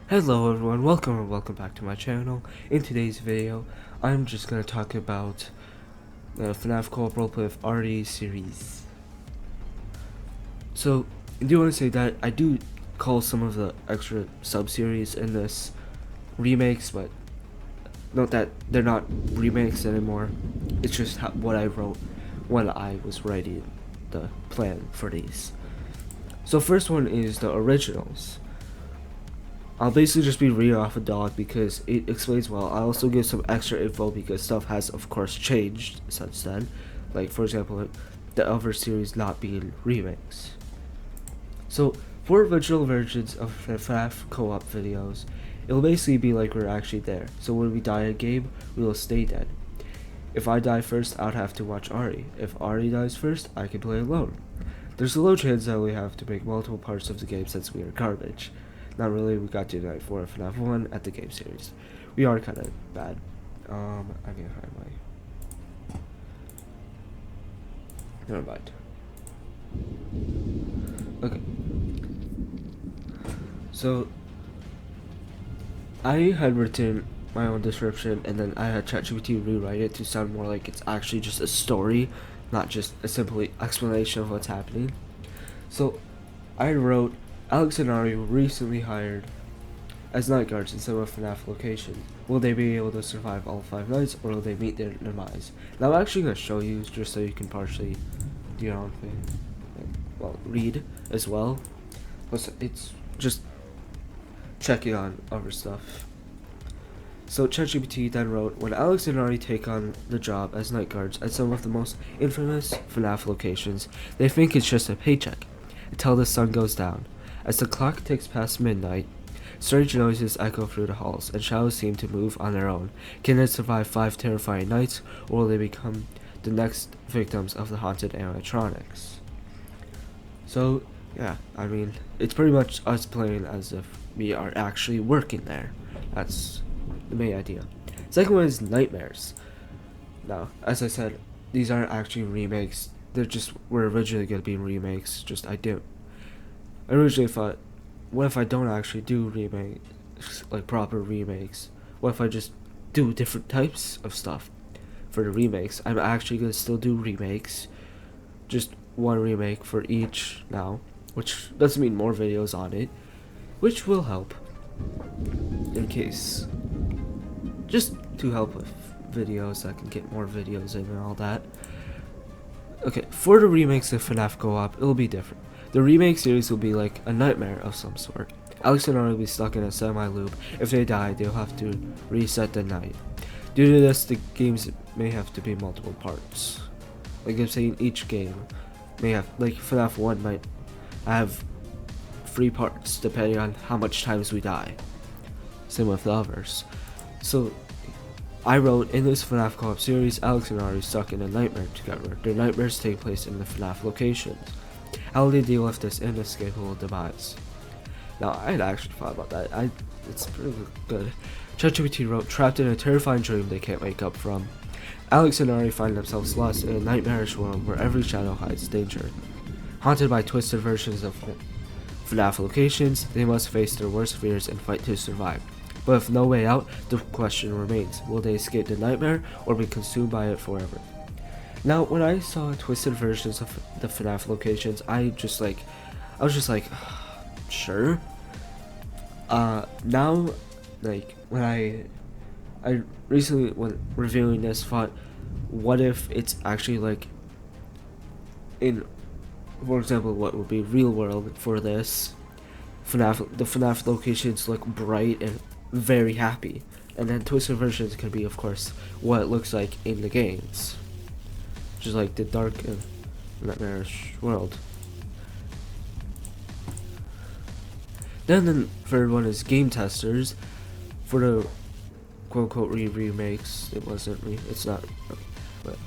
Hello everyone, welcome back to my channel. In today's video, I'm just gonna talk about the FNAF co-op roleplay with Ari series. So, I do want to say that I do call some of the extra sub-series in this remakes, but note that they're not remakes anymore. It's just what I wrote when I was writing the plan for these. So first one is the originals. I'll basically just be reading off a doc because it explains well. I also give some extra info because stuff has of course changed since then. Like for example, the other series not being remakes. So for original versions of the FNAF co-op videos, it'll basically be like we're actually there. So when we die a game, we will stay dead. If I die first, I'd have to watch Ari. If Ari dies first, I can play alone. There's a low chance that we have to make multiple parts of the game since we are garbage. Not really, we got to night 4 of FNAF 1 at the game series. We are kind of bad. I'm gonna find my... Never mind. Okay. So, I had written my own description and then I had ChatGPT rewrite it to sound more like it's actually just a story, not just a simple explanation of what's happening. So, I wrote, Alex and Ari were recently hired as night guards in some of FNAF locations. Will they be able to survive all 5 nights, or will they meet their demise? Now I'm actually going to show you, just so you can partially do your own thing. Well, read as well. Plus, it's just checking on other stuff. So ChatGPT then wrote, when Alex and Ari take on the job as night guards at some of the most infamous FNAF locations, they think it's just a paycheck, until the sun goes down. As the clock ticks past midnight, strange noises echo through the halls, and shadows seem to move on their own. Can they survive 5 terrifying nights, or will they become the next victims of the haunted animatronics? So, yeah, I mean, it's pretty much us playing as if we are actually working there. That's the main idea. Second one is nightmares. Now, as I said, these aren't actually remakes. Were originally going to be remakes, just I originally thought, what if I don't actually do remakes, like proper remakes? What if I just do different types of stuff for the remakes? I'm actually going to still do remakes, just one remake for each now, which doesn't mean more videos on it, which will help, in case, just to help with videos, I can get more videos in and all that. Okay, for the remakes of FNAF Co-op, it'll be different. The remake series will be like a nightmare of some sort. Alex and Ari will be stuck in a semi-loop. If they die, they'll have to reset the night. Due to this, the games may have to be multiple parts. Like I'm saying, each game may have, like FNAF 1 might have 3 parts depending on how much times we die. Same with the others. So, I wrote, in this FNAF co-op series, Alex and Ari are stuck in a nightmare together. Their nightmares take place in the FNAF locations. How will they deal with this inescapable demise? Now, I had actually thought about that. It's pretty good. ChatGPT wrote, trapped in a terrifying dream they can't wake up from. Alex and Ari find themselves lost in a nightmarish world where every shadow hides danger. Haunted by twisted versions of FNAF locations, they must face their worst fears and fight to survive. But with no way out, the question remains, will they escape the nightmare or be consumed by it forever? Now, when I saw twisted versions of the FNAF locations, I was just like, sure. Now, like, when I recently, when reviewing this, thought, what if it's actually like, for example, what would be real world for this, the FNAF locations look bright and very happy, and then twisted versions can be, of course, what it looks like in the games. Just like the dark and nightmarish world. Then the third one is game testers for the quote-unquote remakes. It's not, but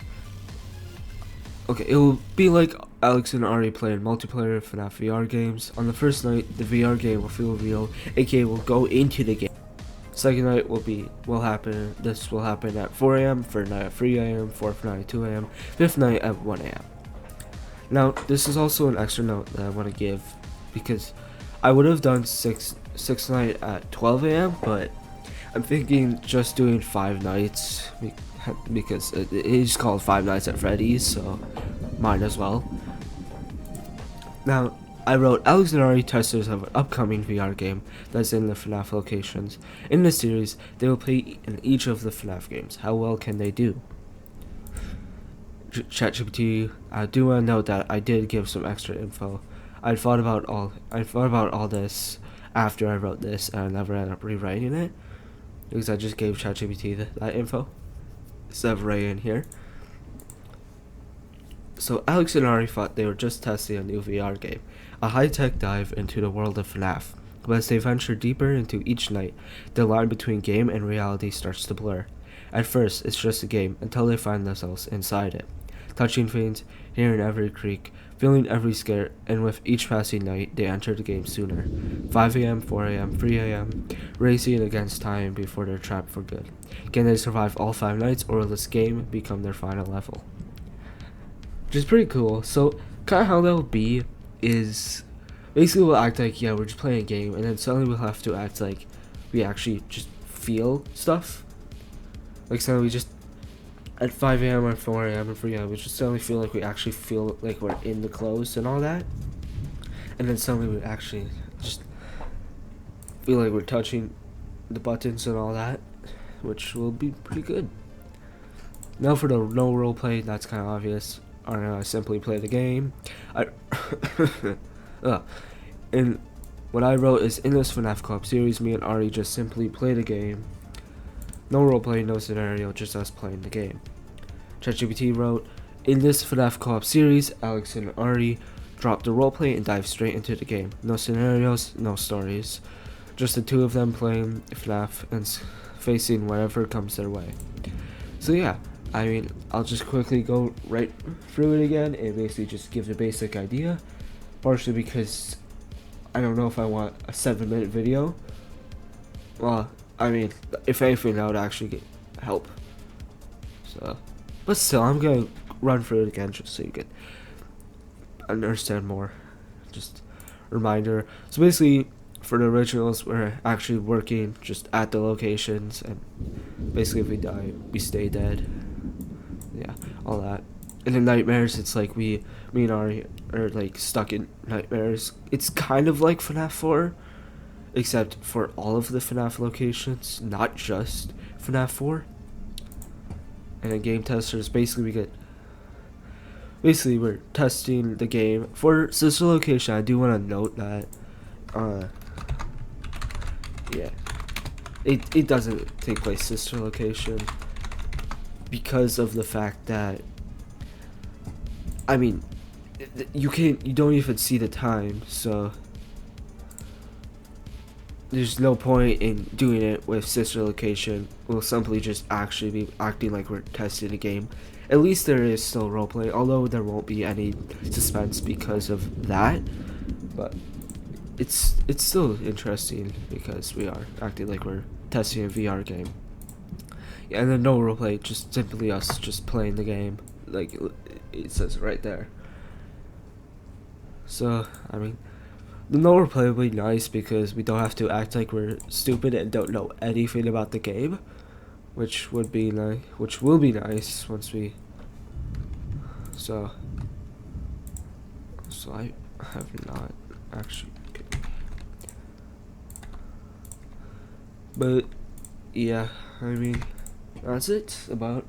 okay, it will be like Alex and Ari playing multiplayer FNAF VR games. On the first night, the VR game will feel real, aka will go into the game. Second night will happen at 4 a.m., third night at 3 a.m., fourth night at 2 a.m., fifth night at 1 a.m. Now, this is also an extra note that I want to give, because I would have done 6 6th night at 12 a.m., but I'm thinking just doing 5 nights because it is called 5 Nights at Freddy's, so might as well. Now, I wrote Alex and Ari, testers of an upcoming VR game that's in the FNAF locations. In this series, they will play in each of the FNAF games. How well can they do? ChatGPT, I do want to note that I did give some extra info. I thought about all this after I wrote this, and I never ended up rewriting it because I just gave ChatGPT that info instead of right in here. So Alex and Ari thought they were just testing a new VR game, a high-tech dive into the world of FNAF. But as they venture deeper into each night, the line between game and reality starts to blur. At first, it's just a game until they find themselves inside it, touching things, hearing every creak, feeling every scare, and with each passing night, they enter the game sooner. 5 a.m., 4 a.m., 3 a.m., racing against time before they're trapped for good. Can they survive all 5 nights, or will this game become their final level? Which is pretty cool. So, kind of how that'll be is basically we'll act like, yeah, we're just playing a game, and then suddenly we'll have to act like we actually just feel stuff. Like, suddenly we just, at 5 a.m. or 4 a.m. or 3 a.m., we just suddenly feel like we actually feel like we're in the clothes and all that. And then suddenly we actually just feel like we're touching the buttons and all that, which will be pretty good. Now for the no roleplay, that's kind of obvious. I simply play the game. And what I wrote is, in this FNAF co-op series, me and Ari just simply play the game. No roleplay, no scenario, just us playing the game. ChatGPT wrote, in this FNAF co-op series, Alex and Ari drop the roleplay and dive straight into the game. No scenarios, no stories. Just the two of them playing FNAF and facing whatever comes their way. So yeah, I mean, I'll just quickly go right through it again and basically just give the basic idea. Partially because I don't know if I want a 7-minute video. Well, I mean, if anything, that would actually help. So, but still, I'm gonna run through it again just so you can understand more. Just reminder. So basically, for the originals, we're actually working just at the locations, and basically if we die, we stay dead. Yeah, all that. And in Nightmares, it's like me and Ari are like stuck in Nightmares. It's kind of like FNAF 4, except for all of the FNAF locations, not just FNAF 4. And in Game Testers, basically we're testing the game. For Sister Location, I do want to note that, yeah, it doesn't take place Sister Location because of the fact that, I mean, you don't even see the time, so there's no point in doing it with Sister Location. We'll simply just actually be acting like we're testing a game. At least there is still roleplay, although there won't be any suspense because of that. But it's still interesting because we are acting like we're testing a VR game. Yeah, and then no roleplay, just simply us just playing the game, like it says right there. So, I mean, the no roleplay will be nice because we don't have to act like we're stupid and don't know anything about the game, which will be nice once we. So I have not actually. Okay. But yeah, I mean, that's it about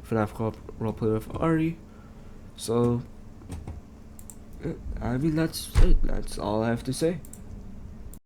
FNAF co-op roleplay with Ari. So, I mean, that's it. That's all I have to say.